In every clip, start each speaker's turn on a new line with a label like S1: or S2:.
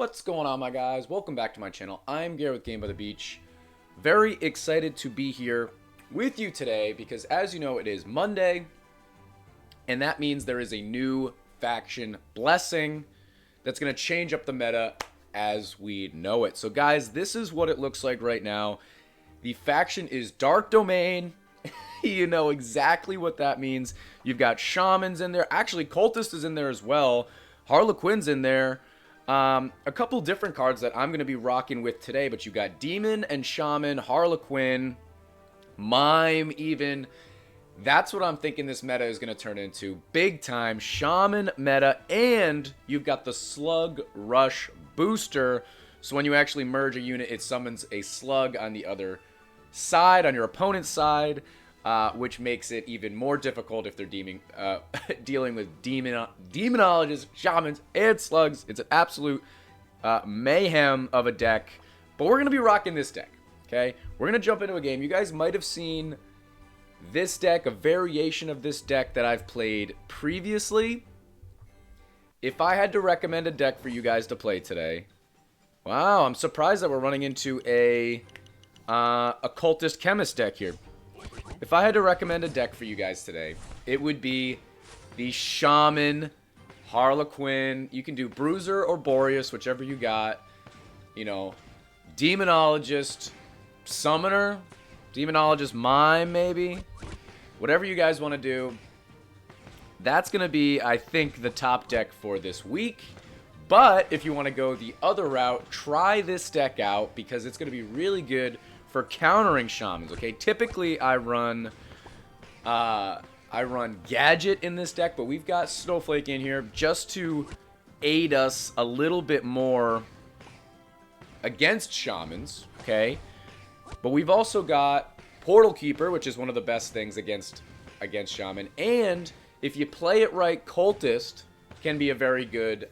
S1: What's going on, my guys? Welcome back to my channel. I'm Garrett with Game by the Beach. Very excited to be here with you today because, as you know, it is Monday, and that means there is a new faction blessing that's going to change up the meta as we know it. So, guys, this is what it looks like right now. The faction is Dark Domain. You know exactly what that means. You've got Shamans in there. Actually, Cultist is in there as well. Harlequin's in there. A couple different cards that I'm going to be rocking with today, but you've got Demon and Shaman, Harlequin, Mime even. That's what I'm thinking this meta is going to turn into. Big time Shaman meta, and you've got the Slug Rush booster. So when you actually merge a unit, it summons a slug on the other side, on your opponent's side. Which makes it even more difficult if they're dealing with demonologists, shamans, and slugs. It's an absolute mayhem of a deck. But we're going to be rocking this deck, okay? We're going to jump into a game. You guys might have seen this deck, a variation of this deck that I've played previously. If I had to recommend a deck for you guys to play today... Wow, I'm surprised that we're running into a Cultist Chemist deck here. If I had to recommend a deck for you guys today, it would be the Shaman, Harlequin. You can do Bruiser or Boreas, whichever you got. You know, Demonologist, Summoner, Demonologist Mime, maybe. Whatever you guys want to do. That's going to be, I think, the top deck for this week. But if you want to go the other route, try this deck out because it's going to be really good for countering Shamans, okay? Typically, I run Gadget in this deck, but we've got Snowflake in here just to aid us a little bit more against Shamans, okay? But we've also got Portal Keeper, which is one of the best things against Shaman, and if you play it right, Cultist can be a very good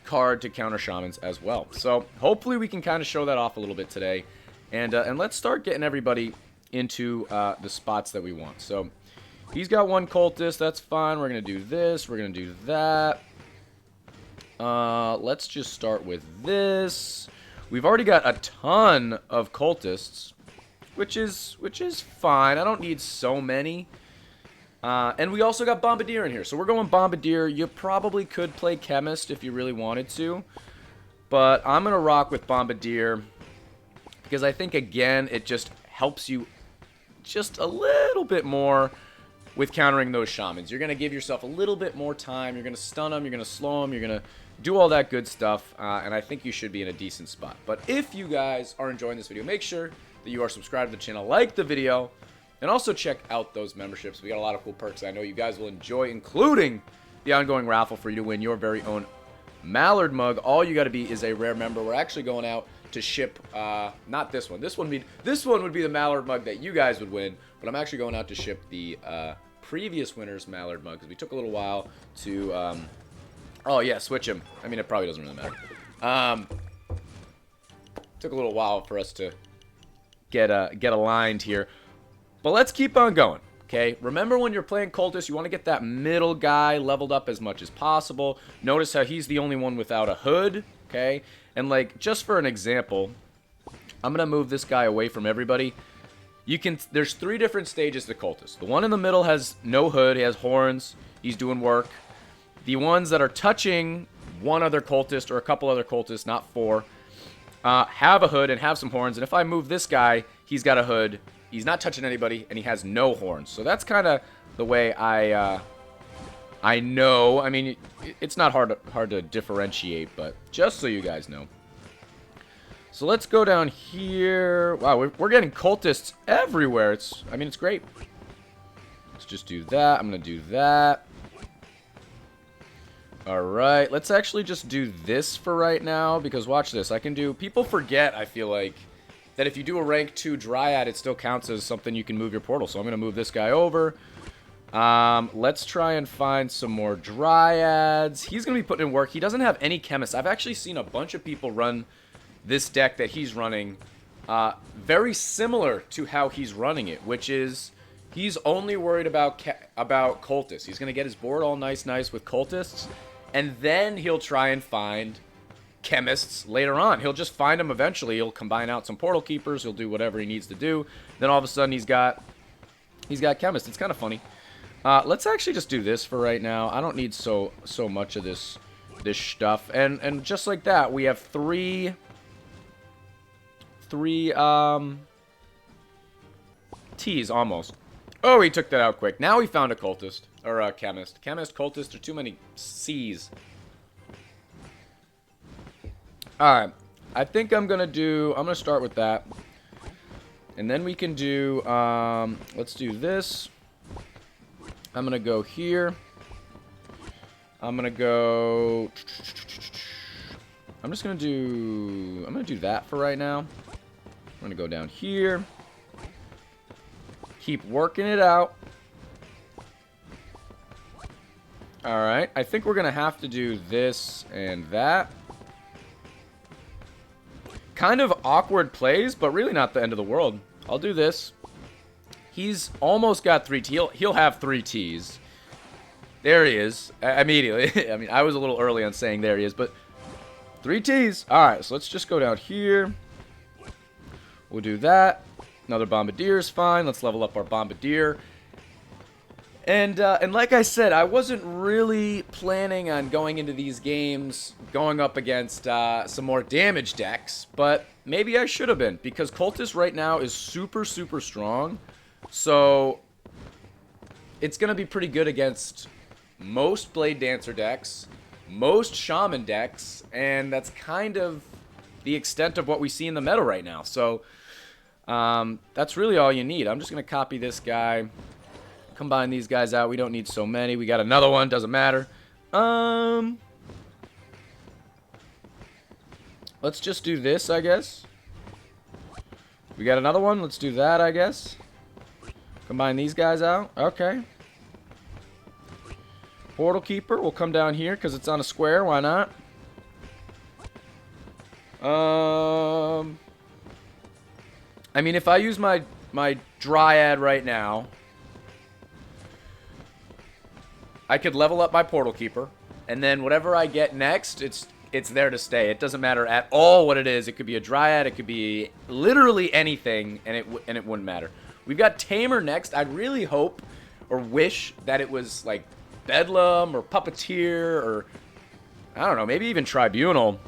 S1: card to counter Shamans as well. So hopefully we can kind of show that off a little bit today, and let's start getting everybody into the spots that we want. So he's got one Cultist, that's fine. We're gonna do this, we're gonna do that. Let's just start with this. We've already got a ton of Cultists, which is fine. I don't need so many. And we also got Bombardier in here. So we're going Bombardier. You probably could play Chemist if you really wanted to. But I'm going to rock with Bombardier. Because I think, again, it just helps you just a little bit more with countering those Shamans. You're going to give yourself a little bit more time. You're going to stun them. You're going to slow them. You're going to do all that good stuff. And I think you should be in a decent spot. But if you guys are enjoying this video, make sure that you are subscribed to the channel. Like the video. And also check out those memberships. We got a lot of cool perks I know you guys will enjoy, including the ongoing raffle for you to win your very own Mallard mug. All you got to be is a rare member. We're actually going out to ship, not this one. This one would be the Mallard mug that you guys would win. But I'm actually going out to ship the previous winner's Mallard mug because we took a little while to, oh yeah, switch him. I mean, it probably doesn't really matter. Took a little while for us to get aligned here. But let's keep on going, okay? Remember when you're playing Cultist, you want to get that middle guy leveled up as much as possible. Notice how he's the only one without a hood, okay? And, like, just for an example, I'm going to move this guy away from everybody. There's 3 different stages to Cultist. The one in the middle has no hood. He has horns. He's doing work. The ones that are touching one other Cultist or a couple other Cultists, not 4, have a hood and have some horns. And if I move this guy, he's got a hood. He's not touching anybody, and he has no horns. So that's kind of the way I know. I mean, it's not hard to differentiate, but just so you guys know. So let's go down here. Wow, we're getting Cultists everywhere. I mean, it's great. Let's just do that. I'm going to do that. All right, let's actually just do this for right now, because watch this. I can do... People forget, I feel like, that if you do a rank 2 Dryad, it still counts as something you can move your portal. So I'm going to move this guy over. Let's try and find some more Dryads. He's going to be putting in work. He doesn't have any Chemists. I've actually seen a bunch of people run this deck that he's running very similar to how he's running it, which is he's only worried about Cultists. He's going to get his board all nice with Cultists, And then he'll try and find chemists later on. He'll just find them eventually. He'll combine out some portal keepers. He'll do whatever he needs to do. Then all of a sudden he's got chemists. It's kind of funny. Let's actually just do this for right now. I don't need so much of this stuff. And just like that, we have three T's almost. Oh, he took that out quick. Now he found a cultist. Or a chemist. Chemist, cultist, are too many C's. Alright. I think I'm going to start with that. And then we can do, let's do this. I'm going to go here. I'm going to go, I'm going to do that for right now. I'm going to go down here. Keep working it out. Alright, I think we're going to have to do this and that. Kind of awkward plays, but really not the end of the world. I'll do this. He's almost got 3 T. He'll have 3 Ts. There he is. Immediately. I mean, I was a little early on saying there he is, but 3 Ts. Alright, so let's just go down here. We'll do that. Another Bombardier is fine. Let's level up our Bombardier. And like I said, I wasn't really planning on going into these games going up against some more damage decks, but maybe I should have been, because Cultist right now is super, super strong. So it's going to be pretty good against most Blade Dancer decks, most Shaman decks, and that's kind of the extent of what we see in the meta right now. So that's really all you need. I'm just going to copy this guy. Combine these guys out. We don't need so many. We got another one. Doesn't matter. Let's just do this, I guess. We got another one. Let's do that, I guess. Combine these guys out. Okay. Portal Keeper will come down here because it's on a square. Why not? I mean, if I use my Dryad right now, I could level up my Portal Keeper, and then whatever I get next, it's there to stay. It doesn't matter at all what it is. It could be a Dryad, it could be literally anything, and it wouldn't matter. We've got Tamer next. I'd really hope or wish that it was like Bedlam or Puppeteer or I don't know, maybe even Tribunal.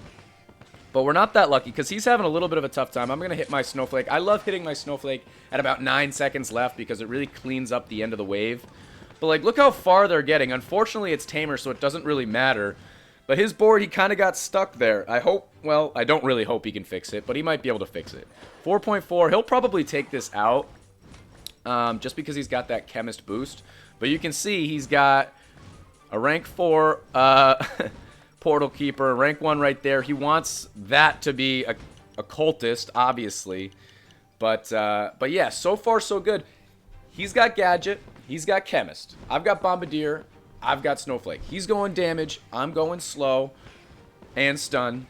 S1: But we're not that lucky because he's having a little bit of a tough time. I'm going to hit my Snowflake. I love hitting my Snowflake at about 9 seconds left because it really cleans up the end of the wave. But, like, look how far they're getting. Unfortunately, it's Tamer, so it doesn't really matter. But his board, he kind of got stuck there. I hope, well, I don't really hope he can fix it, but he might be able to fix it. 4.4, he'll probably take this out just because he's got that Chemist boost. But you can see he's got a rank 4 Portal Keeper, rank 1 right there. He wants that to be a Cultist, obviously. But yeah, so far so good. He's got Gadget. He's got Chemist. I've got Bombardier. I've got Snowflake. He's going damage. I'm going slow and stun.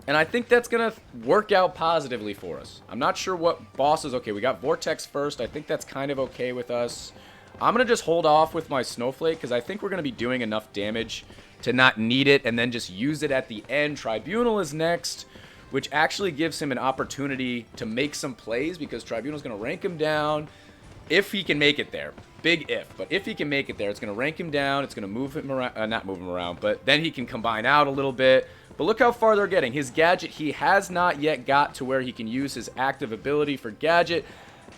S1: And I think that's going to work out positively for us. I'm not sure what bosses. Okay, we got Vortex first. I think that's kind of okay with us. I'm going to just hold off with my Snowflake because I think we're going to be doing enough damage to not need it and then just use it at the end. Tribunal is next, which actually gives him an opportunity to make some plays because Tribunal is going to rank him down. If he can make it there. Big if. But if he can make it there, it's going to rank him down. It's going to move him around. Not move him around, but then he can combine out a little bit. But look how far they're getting. His Gadget, he has not yet got to where he can use his active ability for Gadget.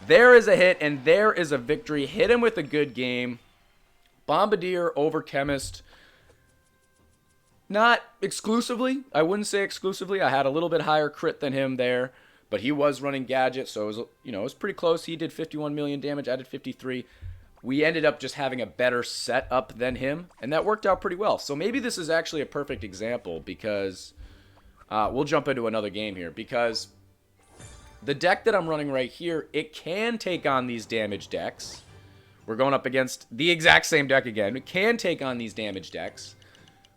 S1: There is a hit, and there is a victory. Hit him with a good game. Bombardier over Chemist. Not exclusively. I wouldn't say exclusively. I had a little bit higher crit than him there. But he was running Gadget, so it was, you know, it was pretty close. He did 51 million damage. I did 53. We ended up just having a better setup than him, and that worked out pretty well. So maybe this is actually a perfect example because we'll jump into another game here. Because the deck that I'm running right here, it can take on these damage decks. We're going up against the exact same deck again. It can take on these damage decks.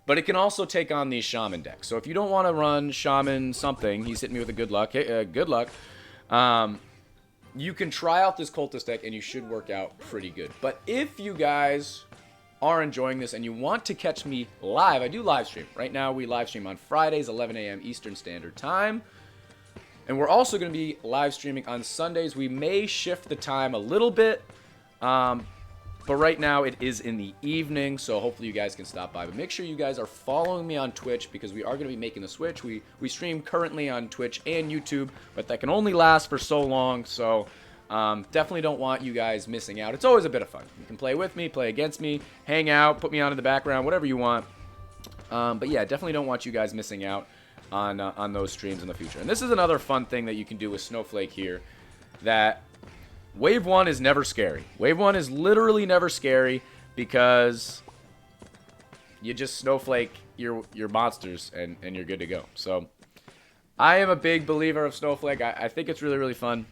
S1: But it can also take on these Shaman decks. So if you don't want to run Shaman something, he's hitting me with a good luck. Hey, good luck. You can try out this Cultist deck, and you should work out pretty good. But if you guys are enjoying this and you want to catch me live, I do live stream. Right now, we live stream on Fridays, 11 a.m. Eastern Standard Time. And we're also going to be live streaming on Sundays. We may shift the time a little bit, but right now it is in the evening, so hopefully you guys can stop by. But make sure you guys are following me on Twitch because we are going to be making the switch. We stream currently on Twitch and YouTube, but that can only last for so long, so definitely don't want you guys missing out. It's always a bit of fun. You can play with me, play against me, hang out, put me on in the background, whatever you want. But yeah, definitely don't want you guys missing out on those streams in the future. And this is another fun thing that you can do with Snowflake here, that Wave 1 is never scary. Wave 1 is literally never scary because you just Snowflake your monsters and you're good to go. So I am a big believer of Snowflake. I think it's really, really fun.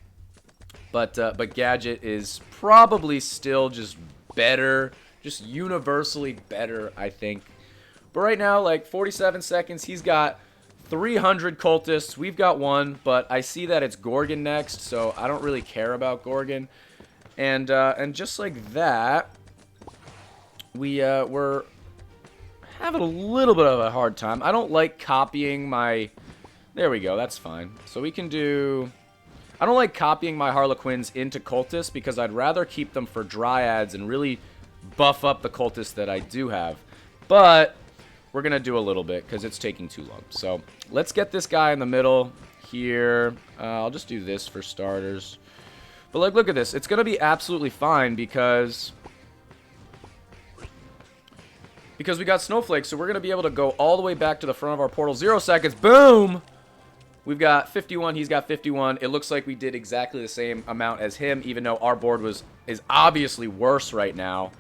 S1: But Gadget is probably still just better, just universally better, I think. But right now, like 47 seconds, he's got 300 cultists. We've got one, but I see that it's Gorgon next, so I don't really care about Gorgon. And just like that, we're having a little bit of a hard time. I don't like copying my... There we go, that's fine. So we can do... I don't like copying my Harlequins into cultists because I'd rather keep them for dryads and really buff up the cultists that I do have. But we're going to do a little bit because it's taking too long. So let's get this guy in the middle here. I'll just do this for starters. But like, look at this. It's going to be absolutely fine because we got Snowflake. So we're going to be able to go all the way back to the front of our portal. 0 seconds. Boom! We've got 51. He's got 51. It looks like we did exactly the same amount as him, even though our board is obviously worse right now.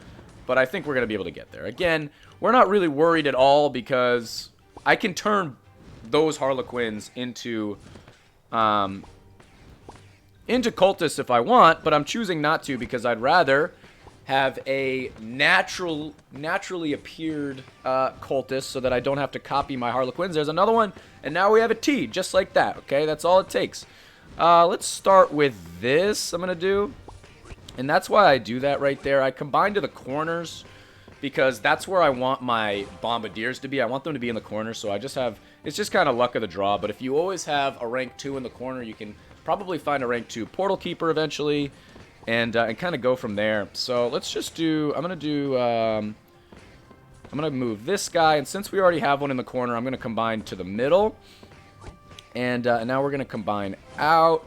S1: But I think we're going to be able to get there. Again, we're not really worried at all because I can turn those Harlequins into cultists if I want, but I'm choosing not to because I'd rather have a naturally appeared cultist so that I don't have to copy my Harlequins. There's another one, and now we have a T, just like that, okay? That's all it takes. Let's start with this, I'm going to do. And that's why I do that right there. I combine to the corners because that's where I want my Bombardiers to be. I want them to be in the corner, so I just have... It's just kind of luck of the draw, but if you always have a rank 2 in the corner, you can probably find a rank 2 Portal Keeper eventually and kind of go from there. So let's just do... I'm going to move this guy, and since we already have one in the corner, I'm going to combine to the middle. And now we're going to combine out.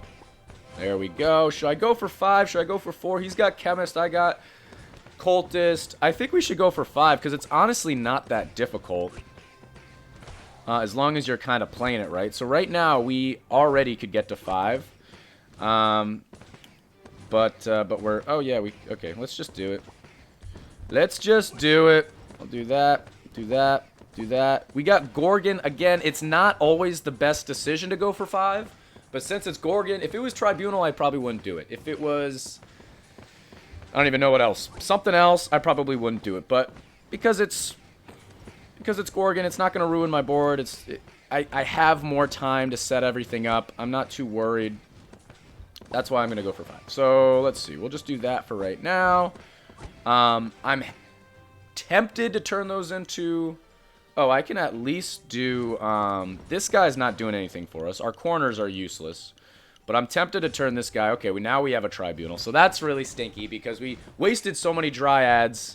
S1: There we go. Should I go for 5? Should I go for 4? He's got Chemist. I got Cultist. I think we should go for 5 because it's honestly not that difficult. As long as you're kind of playing it right. So right now, we already could get to 5. But we're... Oh, yeah. Okay, let's just do it. Let's just do it. I'll do that. Do that. Do that. We got Gorgon. Again, it's not always the best decision to go for 5. But since it's Gorgon, if it was Tribunal, I probably wouldn't do it. If it was... I don't even know what else. Something else, I probably wouldn't do it. But because it's Gorgon, it's not going to ruin my board. I have more time to set everything up. I'm not too worried. That's why I'm going to go for 5. So, let's see. We'll just do that for right now. I'm tempted to turn those into... Oh, I can at least do... this guy's not doing anything for us. Our corners are useless. But I'm tempted to turn this guy... Okay, now we have a Tribunal. So that's really stinky because we wasted so many Dryads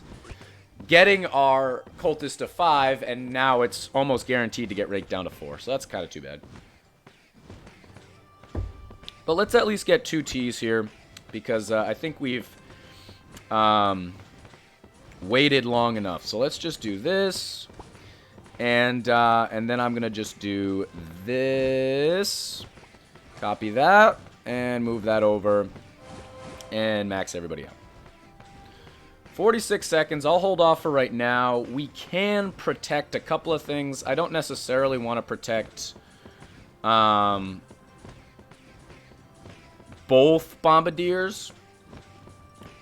S1: getting our Cultist to 5, and now it's almost guaranteed to get raked down to 4. So that's kind of too bad. But let's at least get 2 Ts here because I think we've waited long enough. So let's just do this. And then I'm going to just do this. Copy that. And move that over. And max everybody out. 46 seconds. I'll hold off for right now. We can protect a couple of things. I don't necessarily want to protect both Bombardiers.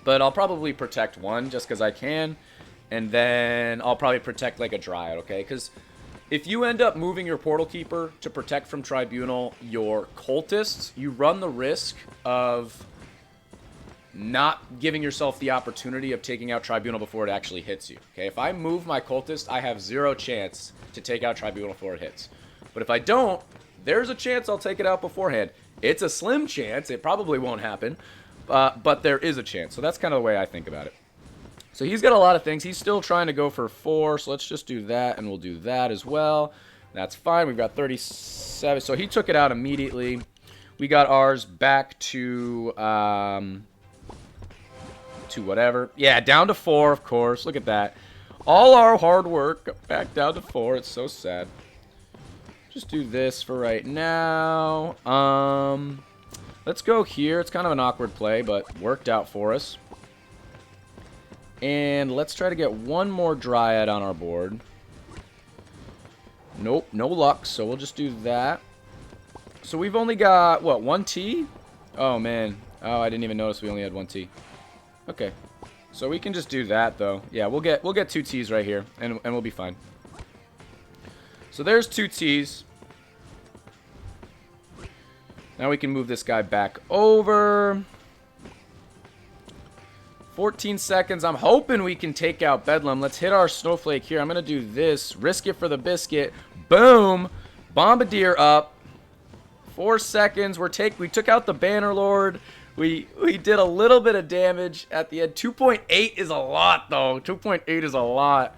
S1: But I'll probably protect one just because I can. And then I'll probably protect like a Dryad, okay? Because if you end up moving your Portal Keeper to protect from Tribunal your Cultists, you run the risk of not giving yourself the opportunity of taking out Tribunal before it actually hits you. Okay, if I move my Cultist, I have 0 chance to take out Tribunal before it hits. But if I don't, there's a chance I'll take it out beforehand. It's a slim chance. It probably won't happen. But there is a chance. So that's kind of the way I think about it. So he's got a lot of things. He's still trying to go for 4. So let's just do that. And we'll do that as well. That's fine. We've got 37. So he took it out immediately. We got ours back to whatever. Yeah, down to 4, of course. Look at that. All our hard work back down to 4. It's so sad. Just do this for right now. Let's go here. It's kind of an awkward play, but worked out for us. And let's try to get one more Dryad on our board. Nope, no luck, so we'll just do that. So we've only got, what, 1 T? Oh, man. Oh, I didn't even notice we only had 1 T. Okay. So we can just do that, though. Yeah, we'll get 2 Ts right here, and we'll be fine. So there's 2 Ts. Now we can move this guy back over. 14 seconds. I'm hoping we can take out Bedlam. Let's hit our Snowflake here. I'm going to do this. Risk it for the biscuit. Boom. Bombardier up. 4 seconds. We took out the Bannerlord. We did a little bit of damage at the end. 2.8 is a lot, though. 2.8 is a lot.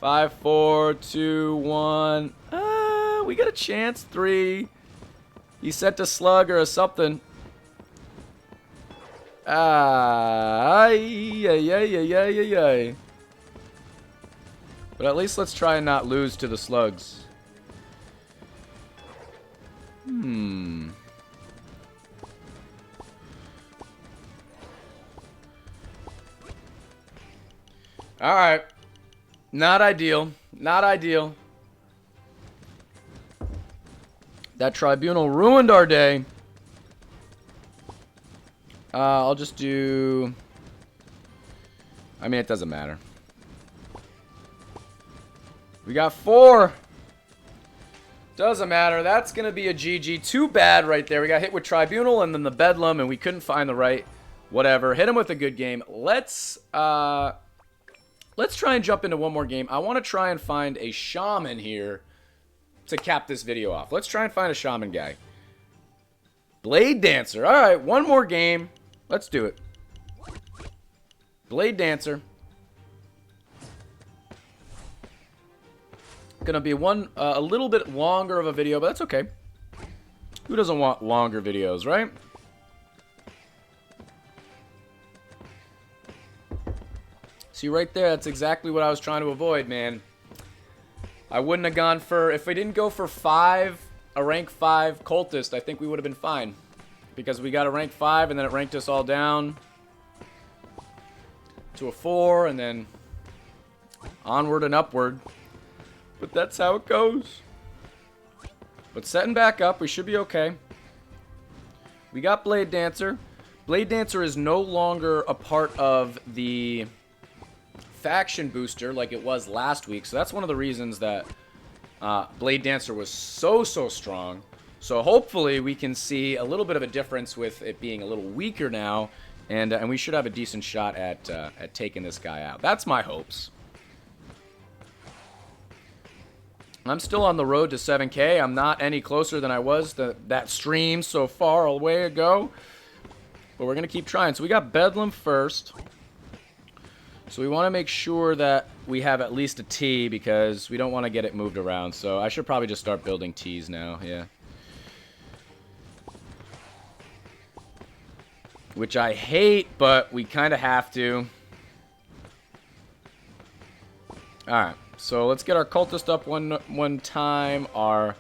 S1: 5, 4, 2, 1. We got a chance. 3. He sent a slug or a something. Ay. But at least let's try and not lose to the slugs. Alright. Not ideal. Not ideal. That Tribunal ruined our day. I'll just do... I mean, it doesn't matter. We got 4. Doesn't matter. That's going to be a GG. Too bad right there. We got hit with Tribunal and then the Bedlam, and we couldn't find the right whatever. Hit him with a good game. Let's try and jump into one more game. I want to try and find a Shaman here to cap this video off. Let's try and find a Shaman guy. Blade Dancer. All right, one more game. Let's do it. Blade Dancer. Gonna be a little bit longer of a video, but that's okay. Who doesn't want longer videos, right? See right there, that's exactly what I was trying to avoid, man. I wouldn't have gone for, if we didn't go for a rank 5 cultist, I think we would have been fine. Because we got a rank 5 and then it ranked us all down to a 4 and then onward and upward. But that's how it goes. But setting back up, we should be okay. We got Blade Dancer. Blade Dancer is no longer a part of the faction booster like it was last week. So that's one of the reasons that Blade Dancer was so strong. So hopefully we can see a little bit of a difference with it being a little weaker now, and we should have a decent shot at taking this guy out. That's my hopes. I'm still on the road to 7K. I'm not any closer than I was that stream so far a way ago, but we're gonna keep trying. So we got Bedlam first. So we want to make sure that we have at least a T because we don't want to get it moved around. So I should probably just start building Ts now. Yeah. Which I hate, but we kind of have to. Alright, so let's get our Cultist up one time. Our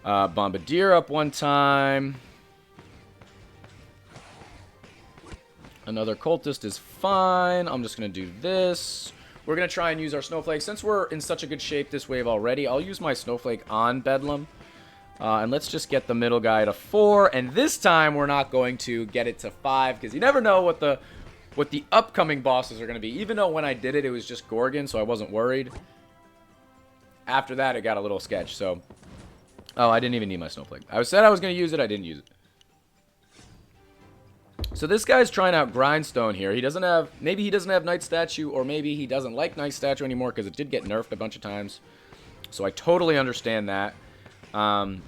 S1: Bombardier up one time. Another Cultist is fine. I'm just going to do this. We're going to try and use our Snowflake. Since we're in such a good shape this wave already, I'll use my Snowflake on Bedlam. And let's just get the middle guy to 4. And this time, we're not going to get it to 5. Because you never know what the upcoming bosses are going to be. Even though when I did it, it was just Gorgon, so I wasn't worried. After that, it got a little sketch. So, oh, I didn't even need my Snowflake. I said I was going to use it. I didn't use it. So this guy's trying out Grindstone here. He doesn't have... Maybe he doesn't have Night Statue, or maybe he doesn't like Night Statue anymore because it did get nerfed a bunch of times. So I totally understand that. But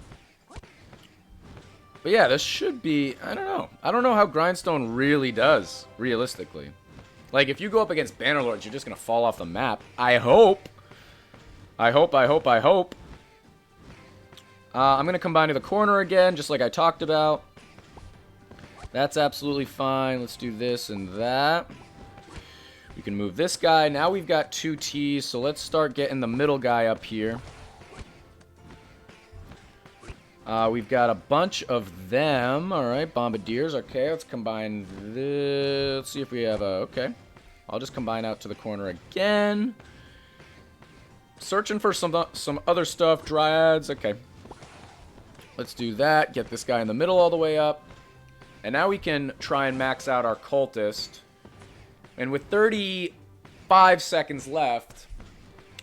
S1: yeah, this should be... I don't know. I don't know how Grindstone really does, realistically. Like, if you go up against Bannerlords, you're just going to fall off the map. I hope. I hope. I'm going to combine to the corner again, just like I talked about. That's absolutely fine. Let's do this and that. We can move this guy. Now we've got 2 Ts, so let's start getting the middle guy up here. We've got a bunch of them. All right, Bombardiers. Okay, let's combine this. Let's see if we have a... Okay. I'll just combine out to the corner again. Searching for some other stuff. Dryads. Okay. Let's do that. Get this guy in the middle all the way up. And now we can try and max out our cultist. And with 35 seconds left,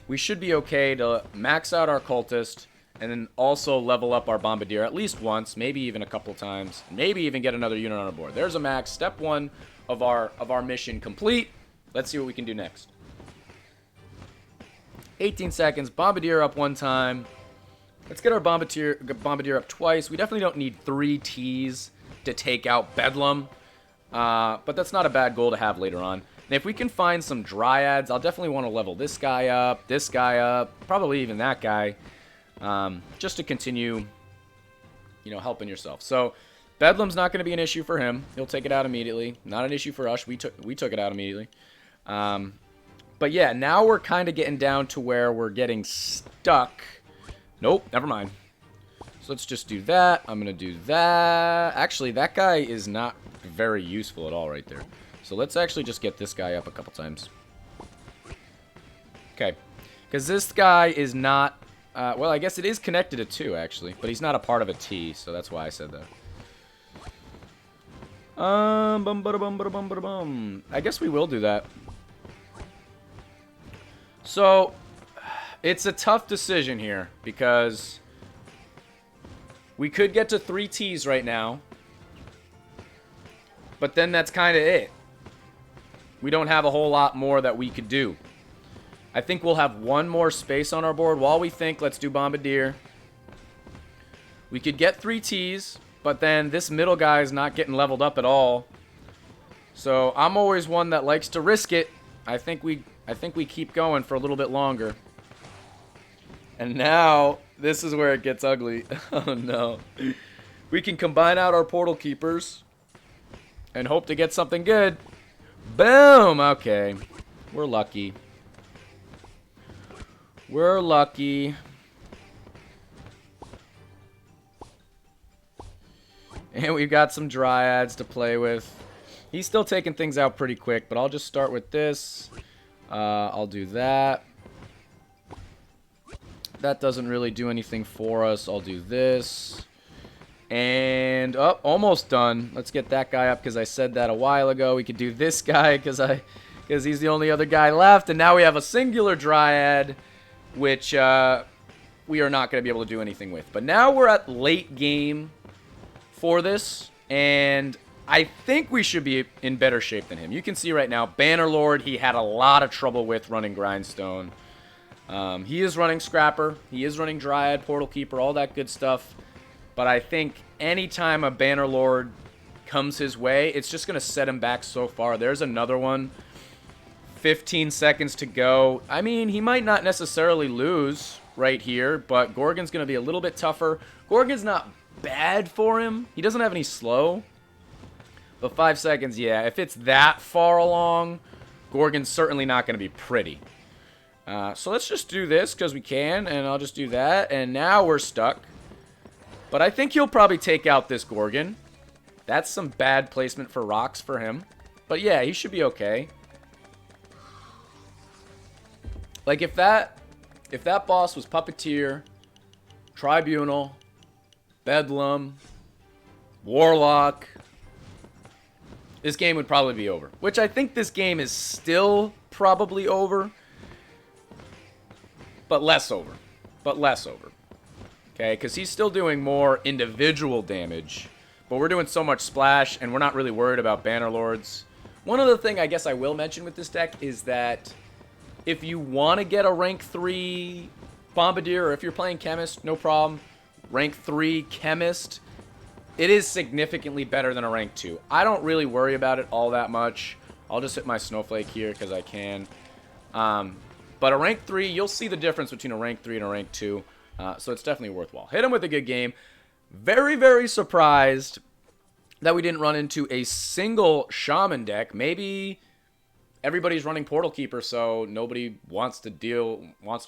S1: we should be okay to max out our cultist and then also level up our bombardier at least once, maybe even a couple times, maybe even get another unit on our board. There's a max. Step 1 of our mission complete. Let's see what we can do next. 18 seconds. Bombardier up 1 time. Let's get our bombardier up twice. We definitely don't need 3 Ts to take out Bedlam. But that's not a bad goal to have later on. And if we can find some Dryads, I'll definitely want to level this guy up, probably even that guy. Just to continue, helping yourself. So, Bedlam's not going to be an issue for him. He'll take it out immediately. Not an issue for us. We took it out immediately. But yeah, now we're kind of getting down to where we're getting stuck. Nope, never mind. So let's just do that. I'm going to do that. Actually, that guy is not very useful at all right there. So let's actually just get this guy up a couple times. Okay. Because this guy is not... well, I guess it is connected to 2, actually. But he's not a part of a T, so that's why I said that. I guess we will do that. So, it's a tough decision here, because we could get to 3 Ts right now, but then that's kind of it. We don't have a whole lot more that we could do. I think we'll have 1 more space on our board. While we think, let's do Bombardier. We could get 3 Ts, but then this middle guy is not getting leveled up at all. So I'm always one that likes to risk it. I think we keep going for a little bit longer. And now, this is where it gets ugly. Oh no. We can combine out our portal keepers and hope to get something good. Boom! Okay. We're lucky. We're lucky. And we've got some Dryads to play with. He's still taking things out pretty quick, but I'll just start with this. I'll do that. That doesn't really do anything for us. I'll do this. And, oh, almost done. Let's get that guy up because I said that a while ago. We could do this guy because he's the only other guy left. And now we have a singular Dryad, which we are not going to be able to do anything with. But now we're at late game for this, and I think we should be in better shape than him. You can see right now, Bannerlord, he had a lot of trouble with running Grindstone. He is running Scrapper. He is running Dryad, Portal Keeper, all that good stuff. But I think anytime a Bannerlord comes his way, it's just going to set him back so far. There's another one. 15 seconds to go. I mean, he might not necessarily lose right here, but Gorgon's going to be a little bit tougher. Gorgon's not bad for him. He doesn't have any slow. But 5 seconds, yeah. If it's that far along, Gorgon's certainly not going to be pretty. So let's just do this because we can, and I'll just do that. And now we're stuck. But I think he'll probably take out this Gorgon. That's some bad placement for rocks for him. But yeah, he should be okay. Like, if that boss was Puppeteer, Tribunal, Bedlam, Warlock, this game would probably be over. Which I think this game is still probably over. But less over. Okay, because he's still doing more individual damage. but we're doing so much splash, and we're not really worried about Banner Lords. One other thing I guess I will mention with this deck is that if you want to get a rank 3 Bombardier, or if you're playing Chemist, no problem. Rank 3 Chemist, it is significantly better than a rank 2. I don't really worry about it all that much. I'll just hit my Snowflake here because I can. But a rank 3, you'll see the difference between a rank 3 and a rank 2. So it's definitely worthwhile. Hit him with a good game. Very, very surprised that we didn't run into a single Shaman deck. Maybe everybody's running Portal Keeper, so nobody wants to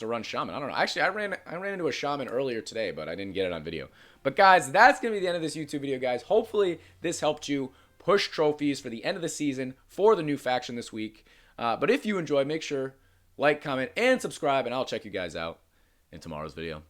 S1: run Shaman. I don't know. Actually, I ran into a Shaman earlier today, but I didn't get it on video. But guys, that's going to be the end of this YouTube video, guys. Hopefully, this helped you push trophies for the end of the season for the new faction this week. But if you enjoyed, make sure like, comment, and subscribe, and I'll check you guys out in tomorrow's video.